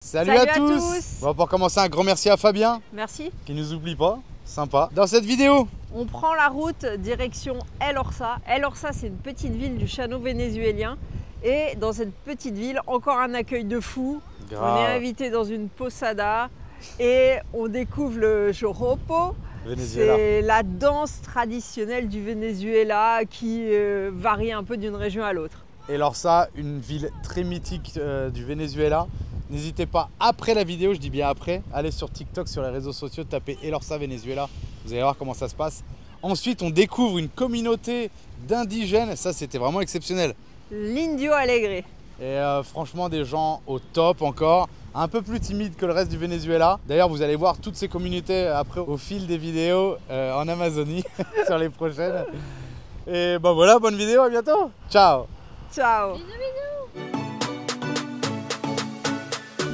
Salut à tous. Bon, pour commencer, un grand merci à Fabien. Merci. Qui nous oublie pas, sympa. Dans cette vidéo, on prend la route direction El Orsa. El Orsa, c'est une petite ville du Chano vénézuélien. Et dans cette petite ville, encore un accueil de fou. Grave. On est invité dans une posada et on découvre le joropo. C'est la danse traditionnelle du Venezuela qui varie un peu d'une région à l'autre. El Orsa, une ville très mythique du Venezuela. N'hésitez pas, après la vidéo, je dis bien après, allez sur TikTok, sur les réseaux sociaux, tapez El Orsa Venezuela, vous allez voir comment ça se passe. Ensuite, on découvre une communauté d'indigènes, ça c'était vraiment exceptionnel. L'Indio Alegre. Et franchement, des gens au top encore, un peu plus timides que le reste du Venezuela. D'ailleurs, vous allez voir toutes ces communautés après au fil des vidéos en Amazonie, sur les prochaines. Et ben voilà, bonne vidéo, à bientôt. Ciao. Ciao. Bisous, bisous.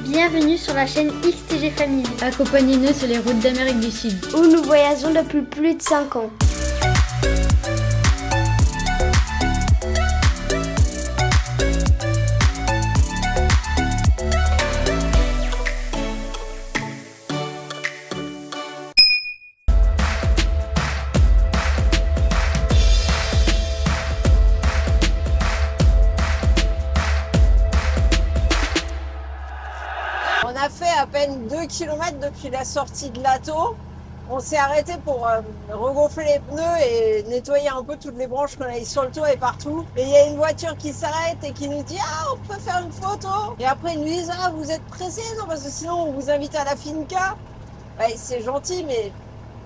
Bienvenue sur la chaîne XTG Family. Accompagnez-nous sur les routes d'Amérique du Sud, où nous voyageons depuis plus de 5 ans. On a fait à peine 2 km depuis la sortie de l'Ato. On s'est arrêté pour regonfler les pneus et nettoyer un peu toutes les branches qu'on avait sur le toit et partout. Et il y a une voiture qui s'arrête et qui nous dit « Ah, on peut faire une photo !» Et après, ils nous disent « Ah, vous êtes pressés? Non, parce que sinon, on vous invite à la finca. » Ouais, c'est gentil, mais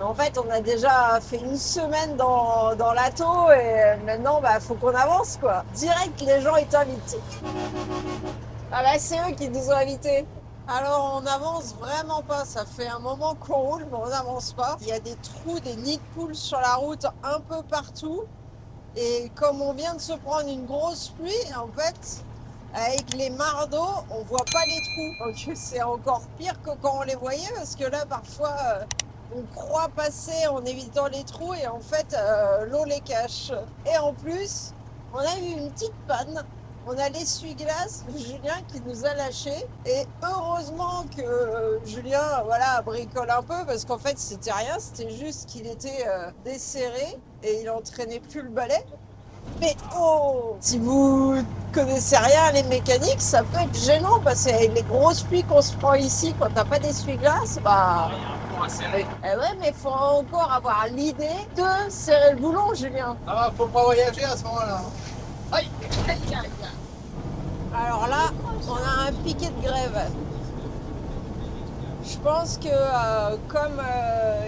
en fait, on a déjà fait une semaine dans l'Ato et maintenant, faut qu'on avance, quoi. Direct, les gens, ils t'invitent. Ah là, c'est eux qui nous ont invités. Alors on n'avance vraiment pas, ça fait un moment qu'on roule mais on n'avance pas. Il y a des trous, des nids de poules sur la route un peu partout. Et comme on vient de se prendre une grosse pluie, en fait, avec les mares d'eau, on voit pas les trous. Donc c'est encore pire que quand on les voyait parce que là parfois on croit passer en évitant les trous et en fait l'eau les cache. Et en plus, on a eu une petite panne. On a l'essuie-glace de Julien qui nous a lâchés et heureusement que Julien bricole un peu parce qu'en fait c'était rien, c'était juste qu'il était desserré et il entraînait plus le balai. Mais oh, si vous connaissez rien les mécaniques, ça peut être gênant parce qu'avec les grosses pluies qu'on se prend ici quand t'as pas d'essuie-glace, ouais, mais faut encore avoir l'idée de serrer le boulon, Julien. Ah, faut pas voyager à ce moment-là. Aïe. Alors là, on a un piquet de grève. Je pense que comme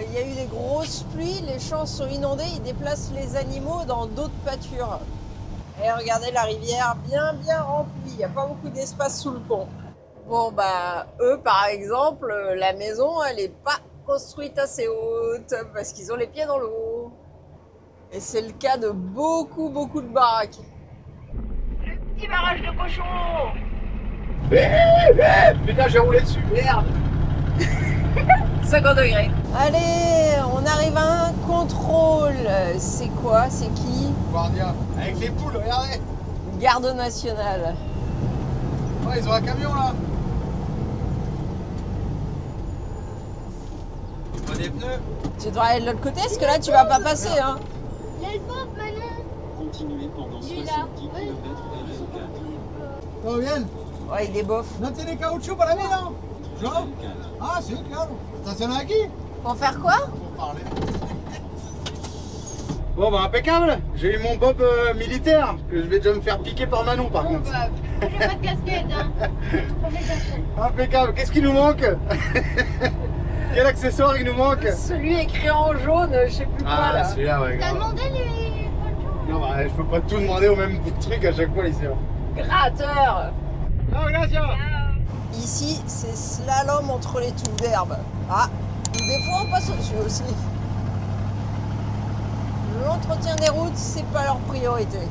il y a eu des grosses pluies, les champs sont inondés, ils déplacent les animaux dans d'autres pâtures. Et regardez la rivière bien remplie, il n'y a pas beaucoup d'espace sous le pont. Bon eux par exemple, la maison elle n'est pas construite assez haute parce qu'ils ont les pieds dans l'eau. Et c'est le cas de beaucoup de baraques. Petit barrage de cochon. Putain, j'ai roulé dessus, merde. 50 degrés. Allez, on arrive à un contrôle. C'est quoi? C'est qui? Guardia, avec les poules, regardez. Garde nationale. Ouais, ils ont un camion là. Pas des pneus. Tu devrais aller de l'autre côté parce que là tu vas pas passer. Hein. Il y a le pop, Manon. Continuez pendant 70 km Ça va bien? Ouais, il est bof. No tiene caoutchouc para mí, non? Yo? Ah, si, claro. Stationné aquí? Pour faire quoi? Pour parler. Bon, impeccable. J'ai eu mon bob militaire, que je vais déjà me faire piquer par Manon par contre. J'ai pas de casquette, hein. Impeccable. Qu'est-ce qui nous manque? Quel accessoire il nous manque? Celui écrit en jaune, je sais plus quoi là. Celui-là, ouais. T'as grave. demandé les... Non, je peux pas tout demander au même truc à chaque fois ici. Gratteur. Ciao, gracias. Ici, c'est slalom entre les touffes d'herbe. Ah, des fois on passe au-dessus aussi. L'entretien des routes, c'est pas leur priorité.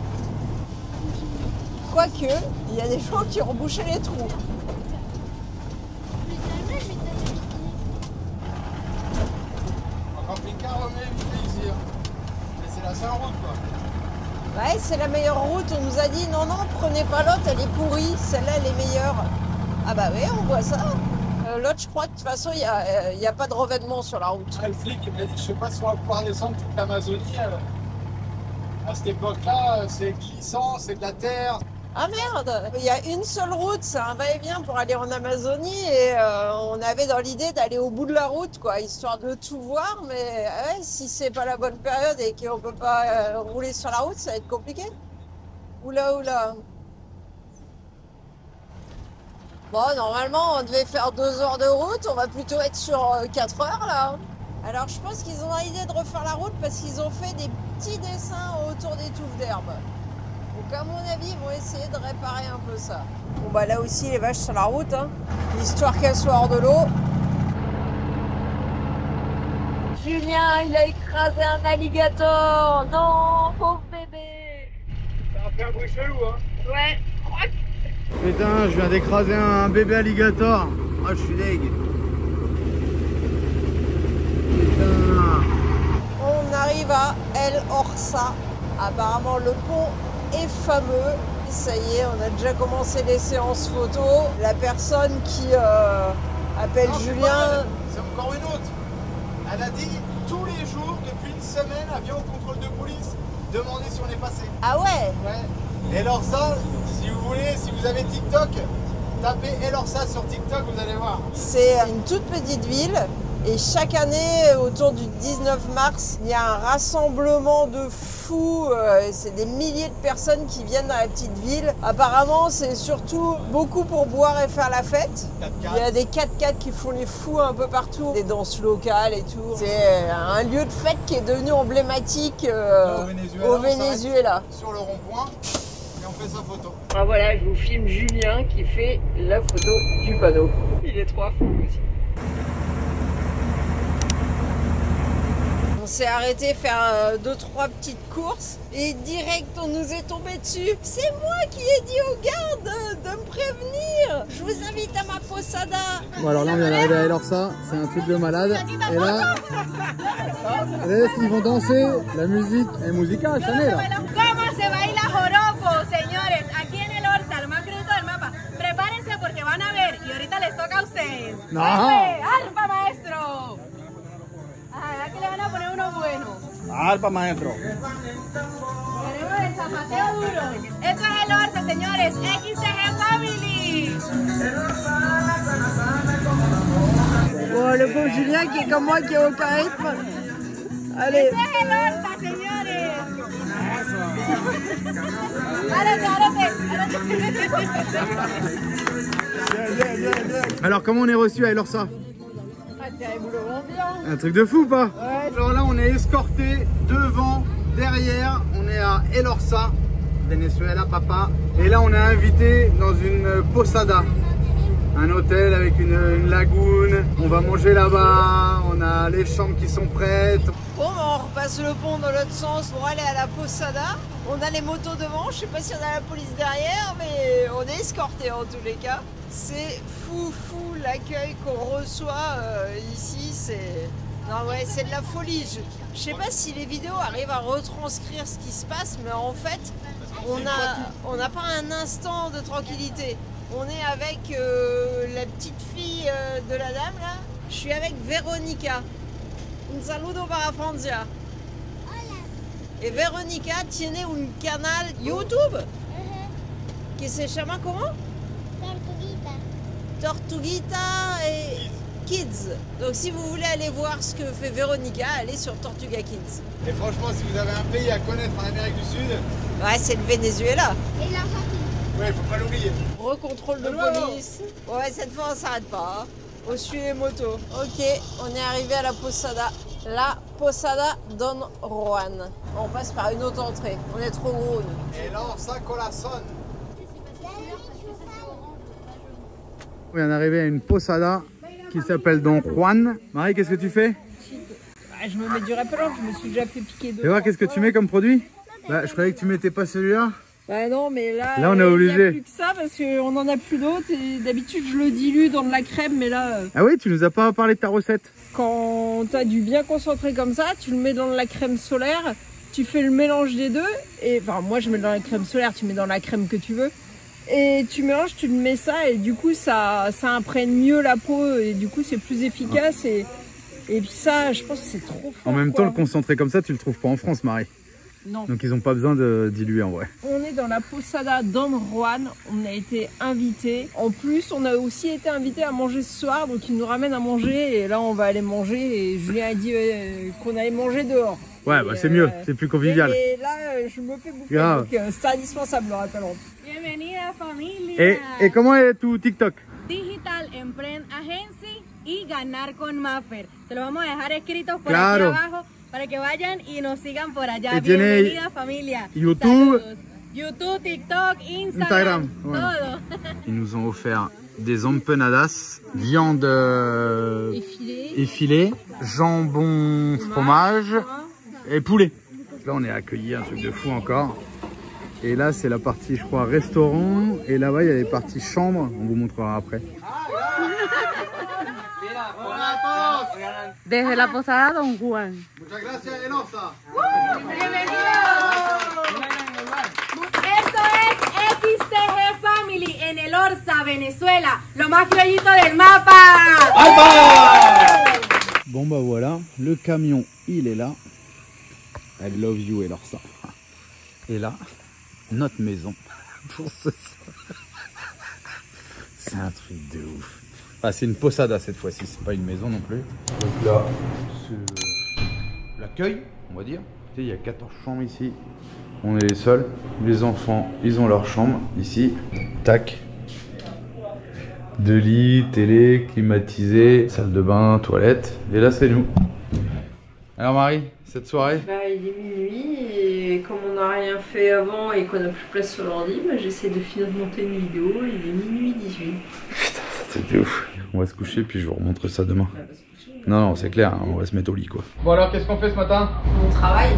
Quoique, il y a des gens qui ont bouché les trous. Un camping-car remet vite ici. Mais c'est la seule route quoi. Ouais, c'est la meilleure route. On nous a dit non, prenez pas l'autre, elle est pourrie. Celle-là, elle est meilleure. Ah bah oui, on voit ça. L'autre, je crois que de toute façon, il y a pas de revêtement sur la route. Ah, le flic, il m'a dit, je sais pas si on va pouvoir descendre toute l'Amazonie. À cette époque-là, c'est glissant, c'est de la terre. Ah merde, il y a une seule route, c'est un va-et-vient pour aller en Amazonie et on avait dans l'idée d'aller au bout de la route, quoi, histoire de tout voir, mais ouais, si c'est pas la bonne période et qu'on peut pas rouler sur la route, ça va être compliqué. Oula, oula. Bon, normalement, on devait faire 2 heures de route, on va plutôt être sur 4 heures, là. Alors, je pense qu'ils ont l'idée de refaire la route parce qu'ils ont fait des petits dessins autour des touffes d'herbe. Donc, à mon avis, ils vont essayer de réparer un peu ça. Bon, bah là aussi, les vaches sur la route, hein. Histoire qu'elles soient hors de l'eau. Julien, il a écrasé un alligator. Non, pauvre bébé. Ça va faire bruit chelou, hein. Ouais. Putain, je viens d'écraser un bébé alligator. Ah, je suis deg. Putain. On arrive à El Orsa. Apparemment, le pont est fameux. Ça y est, on a déjà commencé les séances photo. La personne qui appelle Non, Julien. c'est encore une autre. Elle a dit tous les jours, depuis une semaine, elle vient au contrôle de police demander si on est passé. Ah ouais? Ouais. Et alors ça, si vous voulez, si vous avez TikTok, tapez Elorsa sur TikTok, vous allez voir. C'est une toute petite ville et chaque année, autour du 19 mars, il y a un rassemblement de fous. C'est des milliers de personnes qui viennent dans la petite ville. Apparemment, c'est surtout beaucoup pour boire et faire la fête. 4x4. Il y a des 4x4 qui font les fous un peu partout, des danses locales et tout. C'est un lieu de fête qui est devenu emblématique au Venezuela. Sur le rond-point et on fait sa photo. Ah voilà, je vous filme Julien qui fait la photo du panneau. Il est trop à fond aussi. On s'est arrêté faire 2-3 petites courses et direct on nous est tombé dessus. C'est moi qui ai dit aux gardes de me prévenir. Je vous invite à ma posada. Bon alors là on vient d'arriver à Elorsa, c'est un truc de malade. Et là, ils vont danser, la musique est musica, Chanel. ¿Cómo se baila joropo, señores? Aquí en el Orsa, lo más bonito del mapa. Prepárense porque van a ver y ahorita les toca a ustedes. No. ¡Arpa, maestro! Ay, aquí le van a poner uno bueno. Alpa maestro. Tenemos el zapateo duro. Esto es el Orsa, señores. XCG Family. Bon, le beau Julien qui est comme moi qui est au rythme. Allez. Esto es el Orsa, señores. Arrête. Alors comment on est reçu à Elorsa? Un truc de fou ou pas? Ouais. Alors là on est escorté devant, derrière, on est à Elorsa, Venezuela papa. Et là on est invité dans une posada, un hôtel avec une lagune. On va manger là-bas, on a les chambres qui sont prêtes. Bon, on repasse le pont dans l'autre sens pour aller à la posada. On a les motos devant, je sais pas si on a la police derrière, mais on est escorté en tous les cas. C'est fou l'accueil qu'on reçoit ici, c'est... Non ouais, c'est de la folie. Je sais pas si les vidéos arrivent à retranscrire ce qui se passe, mais en fait, on n'a pas un instant de tranquillité. On est avec la petite fille de la dame là. Je suis avec Veronica. Un saludo para Francia. Et Veronica tiene un canal YouTube qui se llama comment? Tortuguita et Kids. Donc si vous voulez aller voir ce que fait Veronica, allez sur Tortuga Kids. Et franchement si vous avez un pays à connaître en Amérique du Sud, ouais c'est le Venezuela. Et l'Argentine. ouais faut pas l'oublier. Recontrôle de police. Ouais cette fois on s'arrête pas. Hein. On suit les motos. Ok, on est arrivé à la posada. La posada Don Juan. On passe par une autre entrée. On est trop gros nous. Et Elorsa Corazon. On vient d'arriver à une posada qui s'appelle Don Juan. Marie, qu'est-ce que tu fais? Je me mets du repellent, je me suis déjà fait piquer deux. Et voir, qu'est-ce que tu mets comme produit? Bah, je croyais que tu mettais pas celui-là. Bah non, mais là on est obligé. Il n'y a plus que ça parce qu'on en a plus d'autres. Et d'habitude, je le dilue dans de la crème, mais là... Ah oui, tu nous as pas parlé de ta recette. Quand tu as du bien concentré comme ça, tu le mets dans de la crème solaire, tu fais le mélange des deux. Et enfin, moi, je mets dans la crème solaire, tu mets dans la crème que tu veux. et tu mélanges, tu mets ça et du coup ça imprègne mieux la peau et du coup c'est plus efficace et puis ça je pense que c'est trop fort. En même temps, le concentré comme ça, tu le trouves pas en France, Marie. Non. Donc ils ont pas besoin de diluer en vrai. On est dans la Posada Don Juan, on a été invités. En plus, on a aussi été invités à manger ce soir, donc ils nous ramènent à manger et là on va aller manger et Julien a dit qu'on allait manger dehors. Ouais, bah c'est mieux, c'est plus convivial. Et là, je me fais bouffer, donc c'est indispensable le restaurant. Bienvenida familia. Et comment est tout TikTok? Digital Emprend Agency y Ganar con Maffer. Se lo vamos a dejar escritos por Claro. aquí abajo para que vayan y nos sigan por allá. Y tiene Bienvenida familia. YouTube. Saludos. YouTube, TikTok, Instagram, Instagram, ouais. todo. Ils nous ont offert des empanadas, viande effilée, jambon, fromage et poulet. Là on est accueillis, un truc de fou encore. Et là c'est la partie je crois restaurant et là-bas il y a les parties chambre, on vous montrera après. Desde la Posada Don Juan. Muchas gracias, Elosa. Esto es XTG Family en el Orza, Venezuela, lo más criollito del mapa. Bon bah voilà, le camion il est là. I love you Elorsa. Et là, notre maison pour ce soir. C'est un truc de ouf. Ah, c'est une posada cette fois-ci, c'est pas une maison non plus. Donc là, c'est l'accueil, on va dire. Tu sais, il y a 14 chambres ici. On est les seuls. Les enfants, ils ont leur chambre ici. Tac. 2 lits, télé, climatisé, salle de bain, toilette. Et là, c'est nous. Alors Marie, cette soirée? Bah, il est minuit et comme on n'a rien fait avant et qu'on n'a plus de place sur l'ordi, bah, j'essaie de finir de monter une vidéo. Il est minuit 18. Putain, c'était ouf. On va se coucher puis je vous remontre ça demain. Non, non, c'est clair, on va se mettre au lit quoi. Bon alors, qu'est-ce qu'on fait ce matin? On travaille.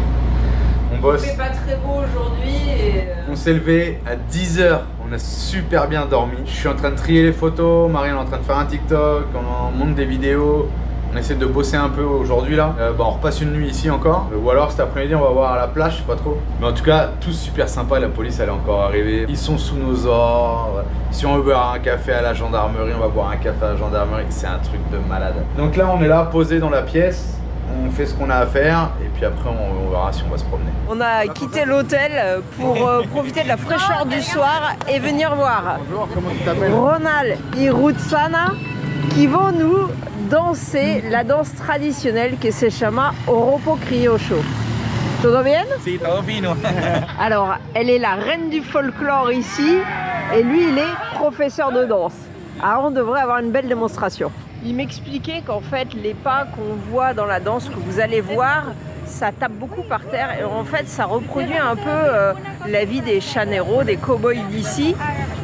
On bosse. Il fait pas très beau aujourd'hui et... On s'est levé à 10 h, on a super bien dormi. Je suis en train de trier les photos, Marianne est en train de faire un TikTok, on monte des vidéos. On essaie de bosser un peu aujourd'hui là. On repasse une nuit ici encore. Ou alors cet après-midi on va voir à la plage, je sais pas trop. Mais en tout cas, tous super sympa. La police elle est encore arrivée. Ils sont sous nos ordres. Si on veut boire un café à la gendarmerie, on va boire un café à la gendarmerie. C'est un truc de malade. Donc là on est là posé dans la pièce. On fait ce qu'on a à faire et puis après on verra si on va se promener. On a quitté l'hôtel pour profiter de la fraîcheur du soir et venir voir Bonjour, comment tu t'appelles? Ronald et Rutsana qui vont nous danser la danse traditionnelle qui se llama Oropo Criollo. Todo bien? Sí, todo fino. Alors, elle est la reine du folklore ici et lui, il est professeur de danse. Alors, on devrait avoir une belle démonstration. Il m'expliquait qu'en fait, les pas qu'on voit dans la danse, que vous allez voir, ça tape beaucoup par terre et en fait, ça reproduit un peu la vie des chaneros, des cow-boys d'ici.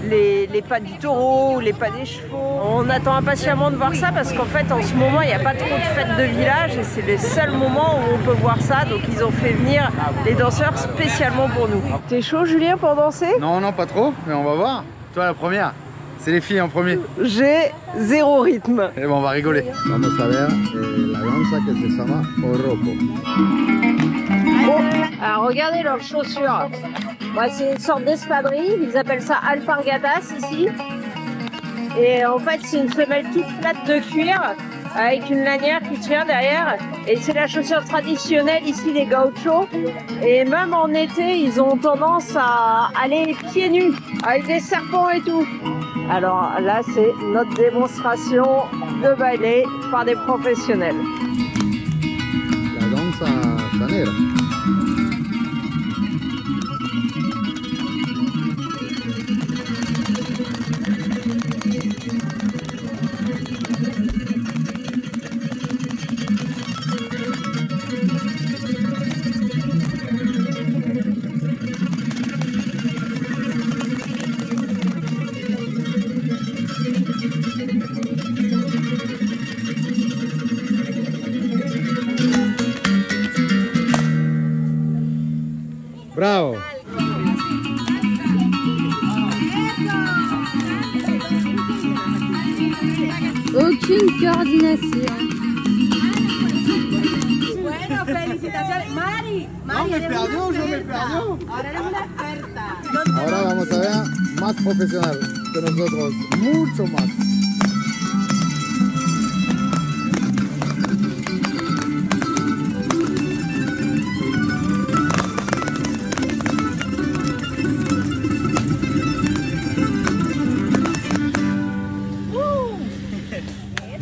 Les pas du taureau, les pas des chevaux. On attend impatiemment de voir ça parce qu'en fait en ce moment il n'y a pas trop de fêtes de village et c'est les seuls moments où on peut voir ça, donc ils ont fait venir les danseurs spécialement pour nous. T'es chaud Julien pour danser? Non, non pas trop, mais on va voir. Toi la première, c'est les filles en premier. J'ai zéro rythme. Et bon on va rigoler. Vamos a ver la danza que se llama Oropo. Oh, alors regardez leurs chaussures. Bah, c'est une sorte d'espadrille, ils appellent ça alpargatas ici. Et en fait c'est une semelle toute plate de cuir avec une lanière qui tient derrière. Et c'est la chaussure traditionnelle ici des gauchos. Et même en été ils ont tendance à aller pieds nus avec des serpents et tout. Alors là c'est notre démonstration de ballet par des professionnels. La danza chanera. Bravo. Aucune coordination. Bueno, felicitaciones. Mari, Mari, Mari, eres una experta. Ahora eres una experta. Ahora vamos a ver más profesional que nosotros, mucho más.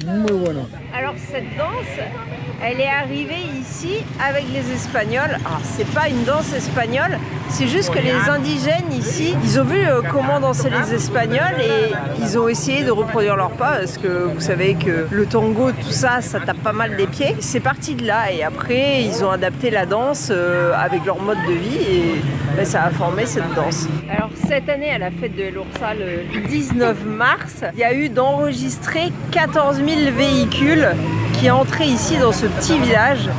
Muy bueno. Alors cette danse, elle est arrivée ici avec les Espagnols. Alors c'est pas une danse espagnole, c'est juste que les indigènes ici, ils ont vu comment dansaient les Espagnols et ils ont essayé de reproduire leurs pas parce que vous savez que le tango, tout ça, ça tape pas mal des pieds. C'est parti de là et après ils ont adapté la danse avec leur mode de vie et ben, ça a formé cette danse. Alors cette année à la fête de l'Oursa, le 19 mars, il y a eu d'enregistrer 14 000 véhicules qui entraient ici dans ce petit village.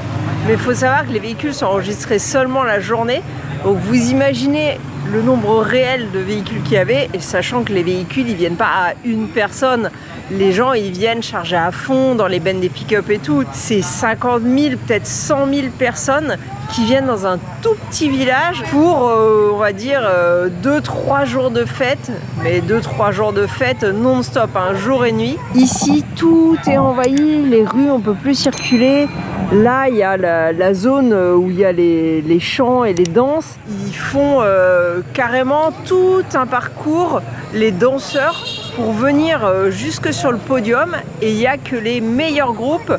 Mais il faut savoir que les véhicules sont enregistrés seulement la journée. Donc vous imaginez le nombre réel de véhicules qu'il y avait, et sachant que les véhicules ils viennent pas à une personne, les gens ils viennent charger à fond dans les bennes des pick-up et tout. C'est 50 000, peut-être 100 000 personnes qui viennent dans un tout petit village pour, on va dire, 2-3 jours de fête, mais 2-3 jours de fête non-stop, hein, jour et nuit. Ici, tout est envahi, les rues, on peut plus circuler. Là, il y a la zone où il y a les chants et les danses. Ils font carrément tout un parcours, les danseurs, pour venir jusque sur le podium. Et il n'y a que les meilleurs groupes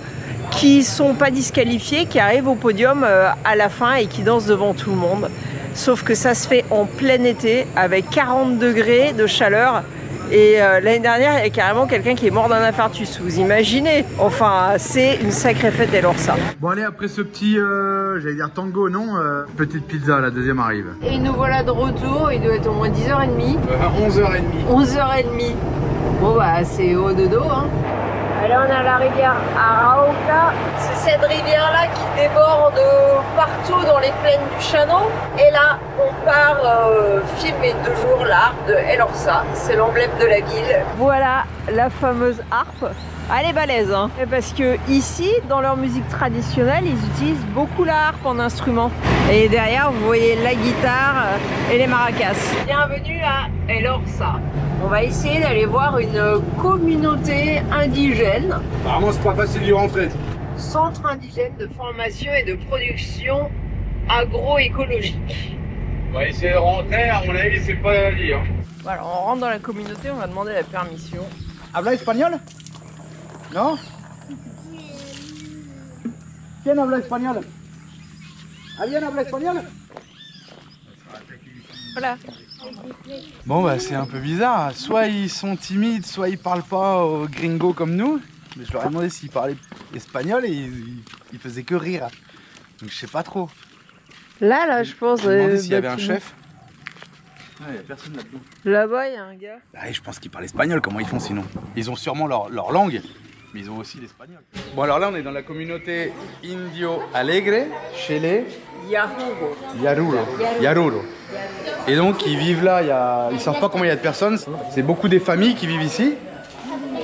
qui sont pas disqualifiés, qui arrivent au podium à la fin et qui dansent devant tout le monde. Sauf que ça se fait en plein été avec 40 degrés de chaleur. Et l'année dernière, il y a carrément quelqu'un qui est mort d'un infarctus. Vous imaginez? Enfin, c'est une sacrée fête dès lors ça. Bon allez, après ce petit, j'allais dire tango, non, petite pizza, la deuxième arrive. Et nous voilà de retour, il doit être au moins 10h30. 11h30. 11h30. Bon bah c'est au dodo hein. Allez, on est à la rivière Arauca. C'est cette rivière-là qui déborde partout dans les plaines du Chano. Et là, on part filmer 2 jours l'art de El Orsa. C'est l'emblème de la ville. Voilà la fameuse harpe. Elle est balèze, hein. Parce que ici, dans leur musique traditionnelle, ils utilisent beaucoup la harpe en instrument. Et derrière, vous voyez la guitare et les maracas. Bienvenue à El Orsa. On va essayer d'aller voir une communauté indigène. Apparemment, c'est pas facile d'y rentrer. Centre indigène de formation et de production agroécologique. On va essayer de rentrer, à mon avis, c'est pas à dire. Voilà, on rentre dans la communauté, on va demander la permission. Habla espagnol? Non? Qui habla espagnol? ¿Alguien habla espagnol? Voilà. Bon bah c'est un peu bizarre, soit ils sont timides, soit ils parlent pas aux gringos comme nous. Mais je leur ai demandé s'ils parlaient espagnol et ils faisaient que rire. Donc je sais pas trop. Là je pense... Je me demandais s'il y avait un chef. Ah, il y a personne là-dedans. Là-bas il y a un gars. Bah, je pense qu'ils parlent espagnol, comment ils font sinon? Ils ont sûrement leur langue, mais ils ont aussi l'espagnol. Bon alors là on est dans la communauté Indio Alegre, chez les Yaruro. Et donc ils vivent là, ils savent pas combien il y a de personnes, c'est beaucoup des familles qui vivent ici.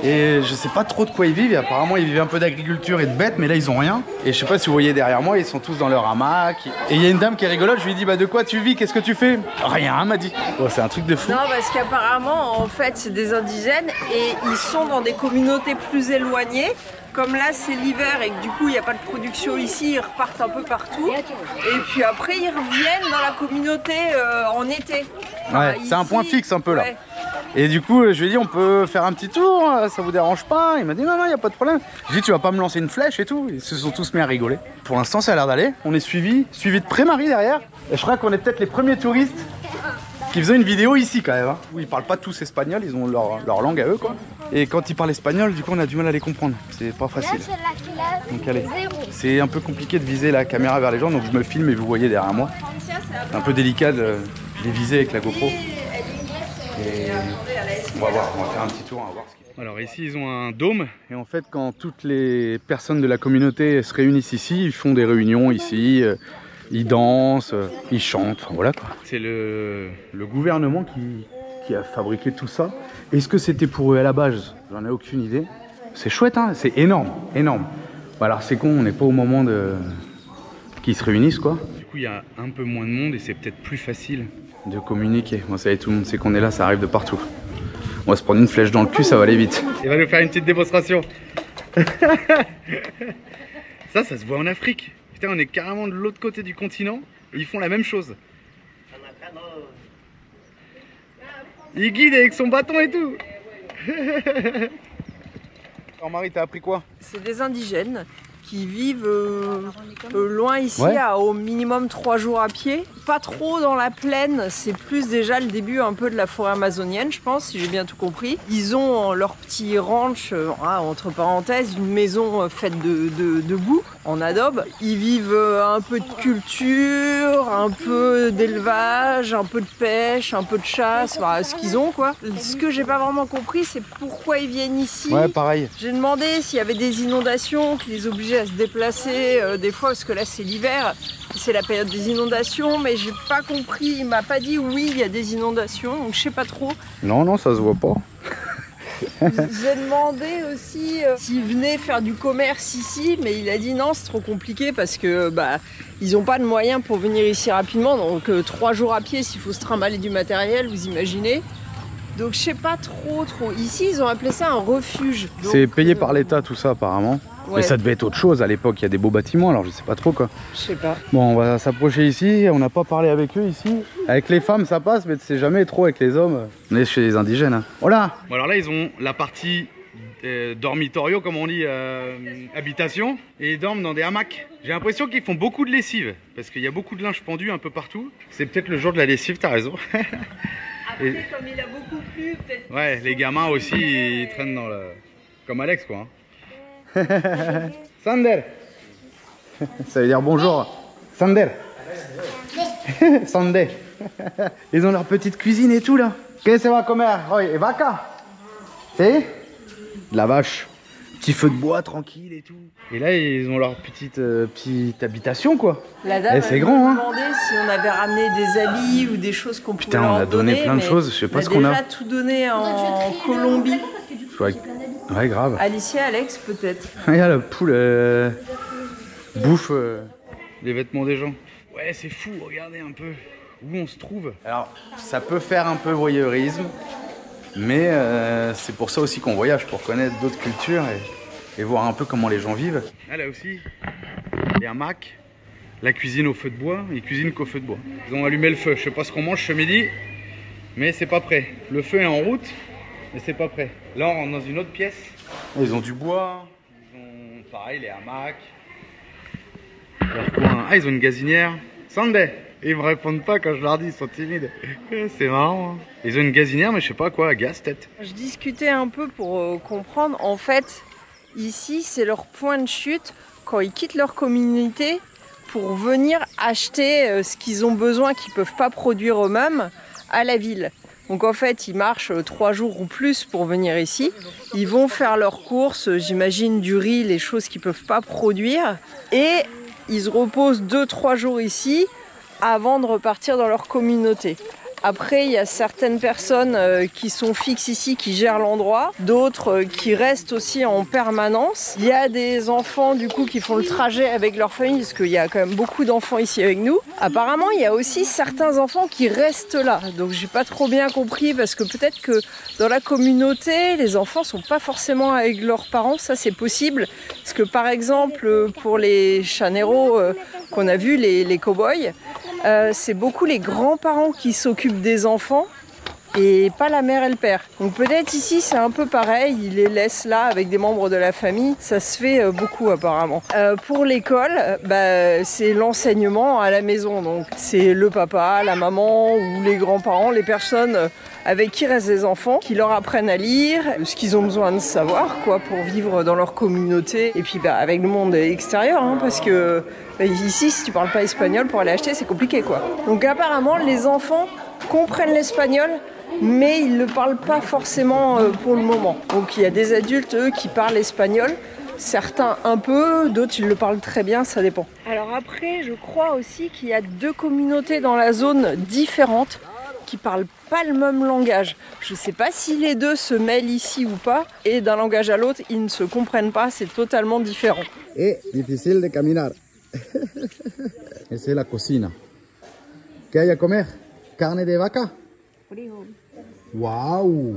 Et je sais pas trop de quoi ils vivent, et apparemment ils vivent un peu d'agriculture et de bêtes, mais là ils ont rien. Et je sais pas si vous voyez derrière moi, ils sont tous dans leur hamac. Et il y a une dame qui est rigolote, je lui dis bah de quoi tu vis, qu'est-ce que tu fais? Rien, m'a dit. Oh, c'est un truc de fou. Non parce qu'apparemment en fait c'est des indigènes et ils sont dans des communautés plus éloignées. Comme là c'est l'hiver et que du coup il n'y a pas de production ici, ils repartent un peu partout. Et puis après ils reviennent dans la communauté en été. Ouais, c'est un point fixe un peu là. Ouais. Et du coup je lui ai dit on peut faire un petit tour, ça vous dérange pas? Il m'a dit non non il n'y a pas de problème. J'ai dit tu vas pas me lancer une flèche et tout. Ils se sont tous mis à rigoler. Pour l'instant ça a l'air d'aller. On est suivi de près Marie derrière. Et je crois qu'on est peut-être les premiers touristes qui faisaient une vidéo ici quand même. Hein, où ils parlent pas tous espagnol, ils ont leur langue à eux quoi. Et quand ils parlent espagnol, du coup on a du mal à les comprendre. C'est pas facile. Donc allez, c'est un peu compliqué de viser la caméra vers les gens, donc je me filme et vous voyez derrière moi. C'est un peu délicat de les viser avec la GoPro. Et on va voir, on va faire un petit tour, on va voir ce qu'il y a. Alors ici ils ont un dôme et en fait quand toutes les personnes de la communauté se réunissent ici, ils font des réunions ici, ils dansent, ils chantent, enfin voilà quoi. C'est le gouvernement qui a fabriqué tout ça. Est-ce que c'était pour eux à la base? J'en ai aucune idée. C'est chouette hein, c'est énorme, énorme. Bon, alors c'est con, on n'est pas au moment de qu'ils se réunissent quoi. Du coup il y a un peu moins de monde et c'est peut-être plus facile de communiquer. Bon, ça y est, tout le monde sait qu'on est là, ça arrive de partout. On va se prendre une flèche dans le cul, ça va aller vite. Il va nous faire une petite démonstration. Ça se voit en Afrique. Putain, on est carrément de l'autre côté du continent et ils font la même chose. Il guide avec son bâton et tout. Alors Marie, t'as appris quoi? C'est des indigènes qui vivent loin ici, à au minimum 3 jours à pied. Pas trop dans la plaine, c'est plus déjà le début un peu de la forêt amazonienne, je pense, si j'ai bien tout compris. Ils ont leur petit ranch, entre parenthèses, une maison faite de boue, en adobe. Ils vivent un peu de culture, un peu d'élevage, un peu de pêche, un peu de chasse, enfin, ce qu'ils ont quoi. Ce que j'ai pas vraiment compris, c'est pourquoi ils viennent ici. Ouais, pareil. J'ai demandé s'il y avait des inondations qui les obligeaient à se déplacer des fois, parce que là c'est l'hiver, c'est la période des inondations, mais j'ai pas compris, il m'a pas dit oui il y a des inondations, donc je sais pas trop. Non, ça se voit pas. J'ai demandé aussi s'il venait faire du commerce ici, mais il a dit non, c'est trop compliqué parce que ils n'ont pas de moyens pour venir ici rapidement, donc 3 jours à pied s'il faut se trimballer du matériel, vous imaginez. Donc je sais pas trop. Ici ils ont appelé ça un refuge. C'est payé par l'État tout ça apparemment. Ouais. Mais ça devait être autre chose à l'époque, il y a des beaux bâtiments alors je sais pas trop quoi. Je sais pas. Bon, on va s'approcher ici, on n'a pas parlé avec eux ici. Avec les femmes ça passe mais tu sais jamais trop avec les hommes. On est chez les indigènes. Hein. Voilà. Bon alors là ils ont la partie dormitorio comme on dit, habitation, et ils dorment dans des hamacs. J'ai l'impression qu'ils font beaucoup de lessive parce qu'il y a beaucoup de linge pendu un peu partout. C'est peut-être le jour de la lessive, t'as raison. Après, comme il a beaucoup plu, peut-être. Ouais, les gamins aussi, ils traînent dans le... Comme Alex, quoi. Sander. Ça veut dire bonjour. Sander. Sander. Ils ont leur petite cuisine et tout, là. Qu'est-ce que ça va comer hoy? Vaca. C'est de la vache. Petit feu de bois, tranquille et tout. Et là, ils ont leur petite habitation, quoi. La dame c'est grand, hein. demandé si on avait ramené des habits ou des choses qu'on pouvait leur donner. Putain, on a donné plein de choses, je sais pas ce qu'on a. On a déjà tout donné en Colombie. Ouais, grave. Alicia, Alex, peut-être. Il y a la poule bouffe les vêtements des gens. Ouais, c'est fou, regardez un peu où on se trouve. Alors, ça peut faire un peu voyeurisme. Mais c'est pour ça aussi qu'on voyage, pour connaître d'autres cultures et voir un peu comment les gens vivent. Ah, là aussi, il y a un hamac, la cuisine au feu de bois, ils cuisinent qu'au feu de bois. Ils ont allumé le feu, je sais pas ce qu'on mange ce midi, mais c'est pas prêt. Le feu est en route, mais c'est pas prêt. Là on rentre dans une autre pièce, ils ont du bois, ils ont pareil les hamacs. Leur coin. Ah, ils ont une gazinière. Sunday. Ils me répondent pas quand je leur dis, ils sont timides. C'est marrant. Hein. Ils ont une gazinière, mais je sais pas quoi, à gaz peut-être. Je discutais un peu pour comprendre. En fait, ici, c'est leur point de chute quand ils quittent leur communauté pour venir acheter ce qu'ils ont besoin, qu'ils peuvent pas produire eux-mêmes, à la ville. Donc en fait, ils marchent 3 jours ou plus pour venir ici. Ils vont faire leurs courses, j'imagine du riz, les choses qu'ils peuvent pas produire. Et ils se reposent 2-3 jours ici avant de repartir dans leur communauté. Après, il y a certaines personnes qui sont fixes ici, qui gèrent l'endroit, d'autres qui restent aussi en permanence. Il y a des enfants du coup qui font le trajet avec leur famille, parce qu'il y a quand même beaucoup d'enfants ici avec nous. Apparemment, il y a aussi certains enfants qui restent là, donc j'ai pas trop bien compris, parce que peut-être que dans la communauté, les enfants sont pas forcément avec leurs parents, ça c'est possible. Parce que par exemple, pour les chaneros qu'on a vus, les cow-boys, c'est beaucoup les grands-parents qui s'occupent des enfants et pas la mère et le père. Donc peut-être ici c'est un peu pareil, ils les laissent là avec des membres de la famille, ça se fait beaucoup apparemment. Pour l'école, c'est l'enseignement à la maison, donc c'est le papa, la maman ou les grands-parents, les personnes avec qui restent les enfants, qui leur apprennent à lire, ce qu'ils ont besoin de savoir quoi, pour vivre dans leur communauté et puis avec le monde extérieur, hein, parce que ici si tu parles pas espagnol pour aller acheter c'est compliqué quoi. Donc apparemment les enfants comprennent l'espagnol mais ils ne le parlent pas forcément pour le moment. Donc il y a des adultes eux qui parlent espagnol, certains un peu, d'autres ils le parlent très bien, ça dépend. Alors après je crois aussi qu'il y a 2 communautés dans la zone différentes qui parlent pas le même langage. Je sais pas si les 2 se mêlent ici ou pas, et d'un langage à l'autre ils ne se comprennent pas, c'est totalement différent. Et difficile de caminar. Esa es la cocina. ¿Qué hay a comer? Carne de vaca. Waouh.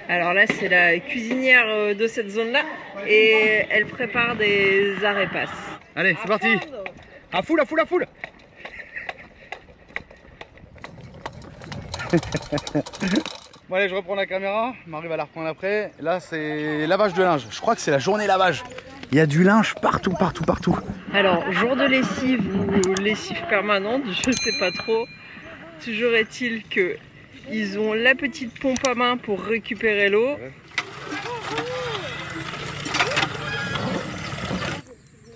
Alors là, c'est la cuisinière de cette zone-là et elle prépare des arepas. Allez, c'est parti. À foule, à foule, à foule. Bon allez, je reprends la caméra, Marie va la reprendre après. Là c'est lavage de linge, je crois que c'est la journée lavage. Il y a du linge partout, partout, partout. Alors, jour de lessive ou lessive permanente, je sais pas trop. Toujours est-il que ils ont la petite pompe à main pour récupérer l'eau.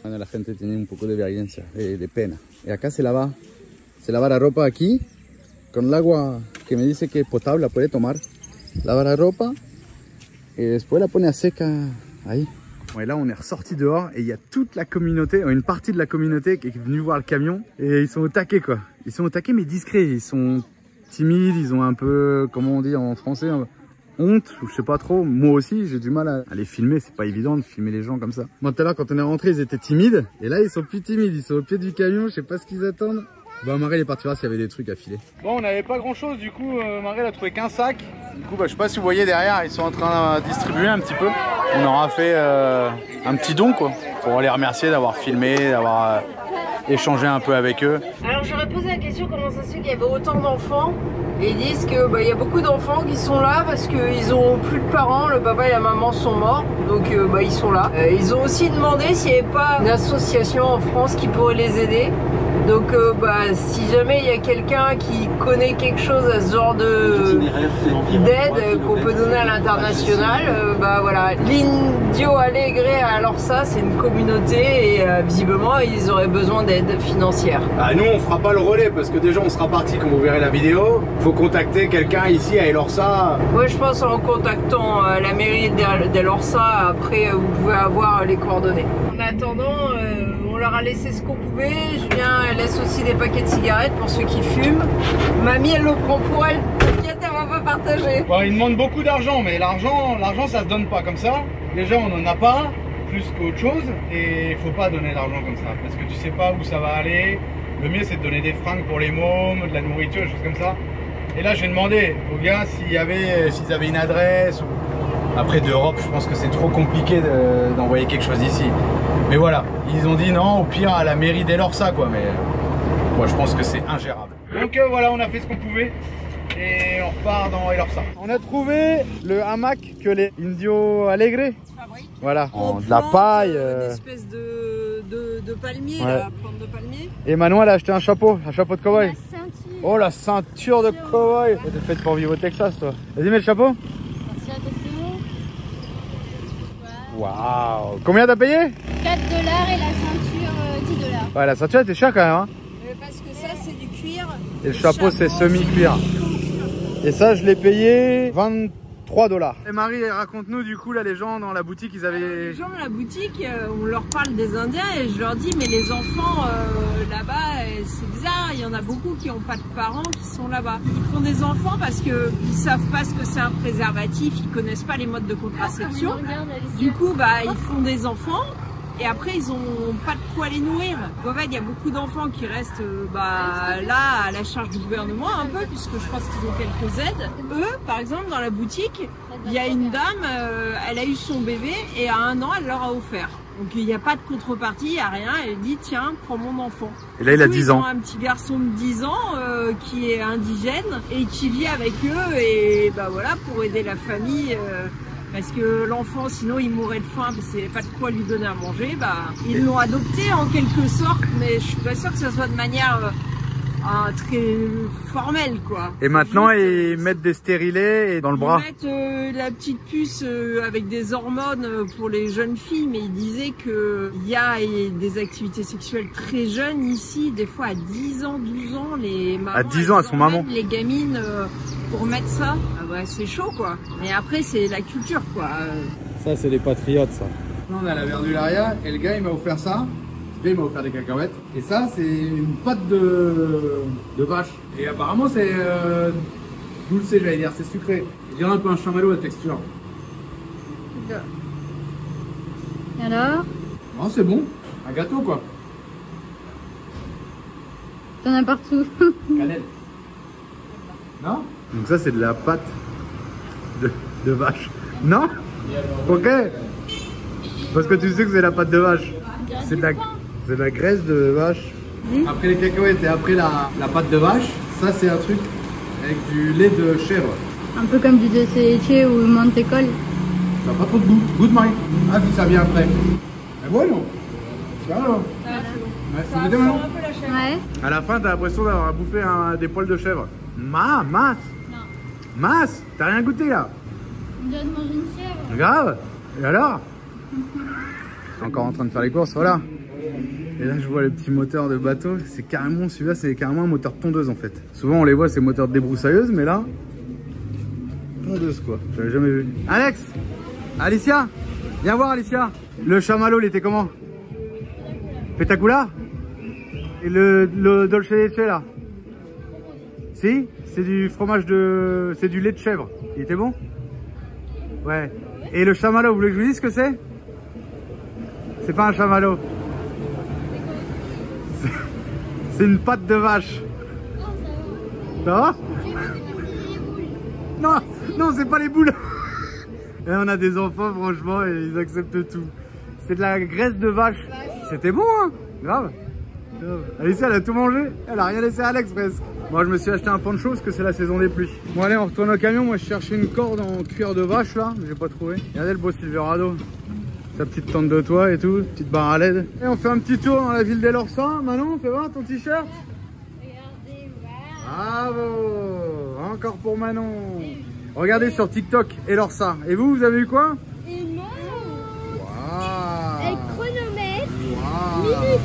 La gente tiene un poco de vergüenza, de pena. Y acá se lava la ropa aquí con el agua que me dice que es potable, la puede tomar. Lava la ropa et después la pone a seca ahí. Bon, et là on est ressorti dehors et il y a toute la communauté, une partie de la communauté qui est venue voir le camion et ils sont au taquet quoi. Ils sont au taquet mais discrets, ils sont timides, ils ont un peu, comment on dit en français, honte, ou je sais pas trop. Moi aussi j'ai du mal à les filmer, c'est pas évident de filmer les gens comme ça. Moi tout à l'heure quand on est rentré ils étaient timides et là ils sont plus timides, ils sont au pied du camion, je sais pas ce qu'ils attendent. Bah Marie elle est partie voir s'il y avait des trucs à filer. Bon on n'avait pas grand chose du coup, Marie elle a trouvé qu'un sac. Du coup bah, je sais pas si vous voyez derrière, ils sont en train de distribuer un petit peu. On aura fait un petit don quoi, pour les remercier d'avoir filmé, d'avoir échangé un peu avec eux. Alors j'aurais posé la question comment ça se fait qu'il y avait autant d'enfants. Et ils disent que bah, y a beaucoup d'enfants qui sont là parce qu'ils ont plus de parents, le papa et la maman sont morts, donc bah, ils sont là. Ils ont aussi demandé s'il n'y avait pas une association en France qui pourrait les aider. Donc bah, si jamais il y a quelqu'un qui connaît quelque chose à ce genre d'aide qu'on peut donner à l'international, bah voilà. L'Indio Alegre à Lorsa, c'est une communauté et visiblement ils auraient besoin d'aide financière. Ah, nous on fera pas le relais parce que déjà on sera parti comme vous verrez la vidéo. Faut contacter quelqu'un ici à Elorsa. Ouais je pense en contactant la mairie d'Elorsa, après vous pouvez avoir les coordonnées. En attendant, on leur a laissé ce qu'on pouvait. Julien elle laisse aussi des paquets de cigarettes pour ceux qui fument. Mamie elle le prend pour elle, t'inquiète elle va pas partager. Bon, ils demandent beaucoup d'argent mais l'argent ça se donne pas comme ça. Déjà on en a pas plus qu'autre chose et il faut pas donner l'argent comme ça parce que tu sais pas où ça va aller. Le mieux c'est de donner des fringues pour les mômes, de la nourriture, des choses comme ça. Et là j'ai demandé aux gars s'ils avaient une adresse ou... Après d'Europe je pense que c'est trop compliqué d'envoyer quelque chose ici. Mais voilà, ils ont dit non, au pire à la mairie d'Elorsa quoi, mais moi je pense que c'est ingérable. Donc voilà, on a fait ce qu'on pouvait et on repart dans Elorsa. On a trouvé le hamac que les Indio Alegre. Voilà, de la paille. Une espèce de palmier, ouais. La plante de palmier. Et Manon elle a acheté un chapeau de cow-boy. Oh la ceinture de cow-boy. T'es faite pour vivre au Texas toi. Vas-y mets le chapeau. Waouh. Combien t'as payé? 4 $ et la ceinture 10 $. Ouais la ceinture était chère quand même hein. Parce que ça c'est du cuir. Et le chapeau c'est semi-cuir. Et ça je l'ai payé 23 $. Et Marie raconte-nous du coup là les gens dans la boutique ils avaient... Les gens dans la boutique on leur parle des Indiens et je leur dis mais les enfants là-bas c'est bizarre, il y en a beaucoup qui n'ont pas de parents qui sont là-bas. Ils font des enfants parce qu'ils ne savent pas ce que c'est un préservatif, ils connaissent pas les modes de contraception. Du coup bah ils font des enfants. Et après, ils ont pas de quoi les nourrir. En fait, il y a beaucoup d'enfants qui restent là à la charge du gouvernement un peu, puisque je pense qu'ils ont quelques aides. Eux, par exemple, dans la boutique, il y a une dame, elle a eu son bébé et à 1 an, elle leur a offert. Donc il n'y a pas de contrepartie, il n'y a rien. Elle dit tiens, prends mon enfant. Et là, il a 10 ans. Ils ont un petit garçon de 10 ans qui est indigène et qui vit avec eux et bah voilà pour aider la famille. Parce que l'enfant, sinon, il mourrait de faim parce qu'il n'y avait pas de quoi lui donner à manger. Bah, ils l'ont adopté en quelque sorte, mais je suis pas sûre que ça soit de manière très formelle, quoi. Et maintenant, ils mettent des stérilets dans le bras. Ils mettent la petite puce avec des hormones pour les jeunes filles, mais ils disaient qu'il y a des activités sexuelles très jeunes ici, des fois à 10 ans, 12 ans, les mamans. À 10 ans, à son maman. Les gamines pour mettre ça, ah ouais, c'est chaud quoi. Mais après c'est la culture quoi. Ça c'est les patriotes ça. Là on est à la Verdularia et le gars il m'a offert ça. Le gars il m'a offert des cacahuètes. Et ça c'est une pâte de vache. Et apparemment c'est dulce j'allais dire, c'est sucré. Je dirais un peu un chamallow à texture. Alors? Oh c'est bon, un gâteau quoi. T'en as partout. Cannelle. Non? Donc ça c'est de la pâte de vache. Non? Ok. Parce que tu sais que c'est la pâte de vache. C'est de la graisse de vache. Après les cacahuètes et après la pâte de vache, ça c'est un truc avec du lait de chèvre. Un peu comme du dulce de leche ou mantecol. Ça n'a pas trop de goût. Goût de Marie. Ah si ça vient après. Mais bueno. Claro. Ouais, ça me demande. Ouais. À la fin, t'as l'impression d'avoir bouffé des poils de chèvre. Masse. Non. Masse. T'as rien goûté là. On dirait de manger une chèvre. Grave. Et alors? Encore en train de faire les courses, voilà. Et là, je vois le petit moteur de bateau. C'est carrément, celui-là, c'est carrément un moteur tondeuse en fait. Souvent, on les voit, c'est moteur de débroussailleuse, mais là, tondeuse quoi. J'avais jamais vu. Alex, Alicia, viens voir Alicia. Le chamallow, il était comment? Pétacula? Et le dolce de leche là? Si? C'est du fromage de... c'est du lait de chèvre. Il était bon? Ouais. Et le chamallow, vous voulez que je vous dise ce que c'est? C'est pas un chamallow. C'est une pâte de vache. Ça va? Non, non, c'est pas les boules. Et on a des enfants, franchement, et ils acceptent tout. C'est de la graisse de vache. C'était bon, hein? Grave. Alicia, elle a tout mangé. Elle a rien laissé à Alex presque. Moi, je me suis acheté un poncho parce que c'est la saison des pluies. Bon, allez, on retourne au camion. Moi, je cherchais une corde en cuir de vache là. J'ai pas trouvé. Regardez le beau Silverado. Sa petite tente de toit et tout, petite barre à LED. Et on fait un petit tour dans la ville d'Elorsa. Manon, fais voir ton t-shirt. Regardez, Bravo. Encore pour Manon. Regardez sur TikTok, Elorsa. Et vous, vous avez eu quoi? une montre Waouh. avec chronomètre. Waouh.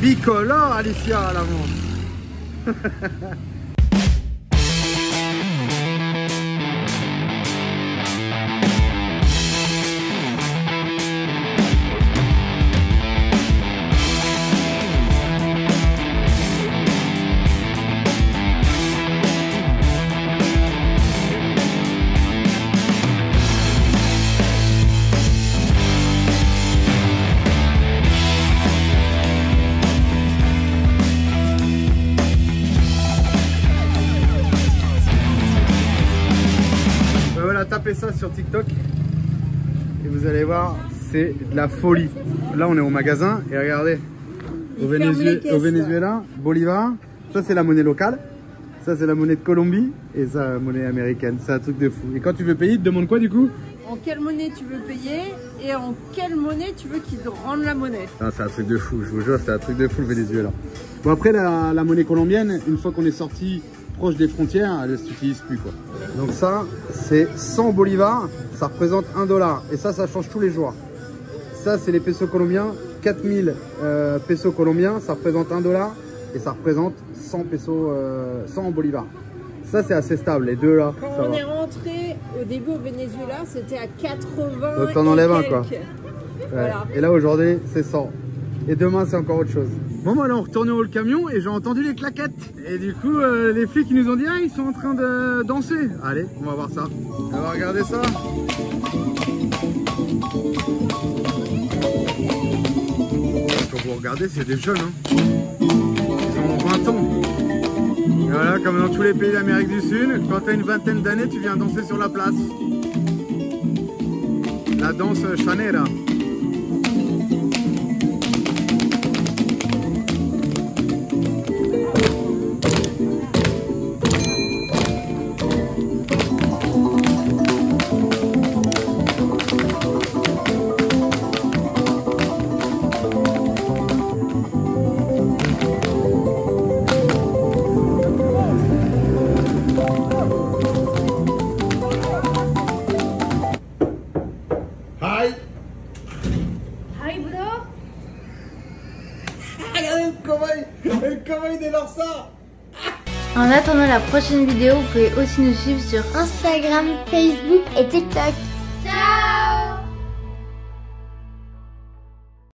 Bicolore, Alicia, à l'avant. Tapez ça sur TikTok et vous allez voir, c'est de la folie. Là on est au magasin et regardez, au Venezuela, Bolivar, ça c'est la monnaie locale, ça c'est la monnaie de Colombie et ça la monnaie américaine. C'est un truc de fou. Et quand tu veux payer, ils te demandent quoi du coup? En quelle monnaie tu veux payer et en quelle monnaie tu veux qu'ils te rendent la monnaie. C'est un truc de fou, je vous jure, c'est un truc de fou le Venezuela. Bon après la monnaie colombienne, une fois qu'on est sorti proche des frontières, elle ne s'utilise plus quoi. Donc ça, c'est 100 bolivars, ça représente $1. Et ça change tous les jours. Ça, c'est les pesos colombiens, 4000 pesos colombiens, ça représente $1 et ça représente 100 pesos, 100 bolivars. Ça, c'est assez stable, les deux là. Quand on est rentré au début au Venezuela, c'était à 80. Donc t'en enlèves un quoi. Ouais. Voilà. Et là aujourd'hui, c'est 100. Et demain, c'est encore autre chose. Bon, moi, là, on retourne au camion et j'ai entendu les claquettes. Et du coup, les flics, ils nous ont dit, ah, ils sont en train de danser. Allez, on va voir ça. On va regarder ça. Quand vous regardez, c'est des jeunes. Hein. Ils ont 20 ans. Et voilà, comme dans tous les pays d'Amérique du Sud, quand tu as une vingtaine d'années, tu viens danser sur la place. La danse chanera. En attendant la prochaine vidéo, vous pouvez aussi nous suivre sur Instagram, Facebook et TikTok. Ciao!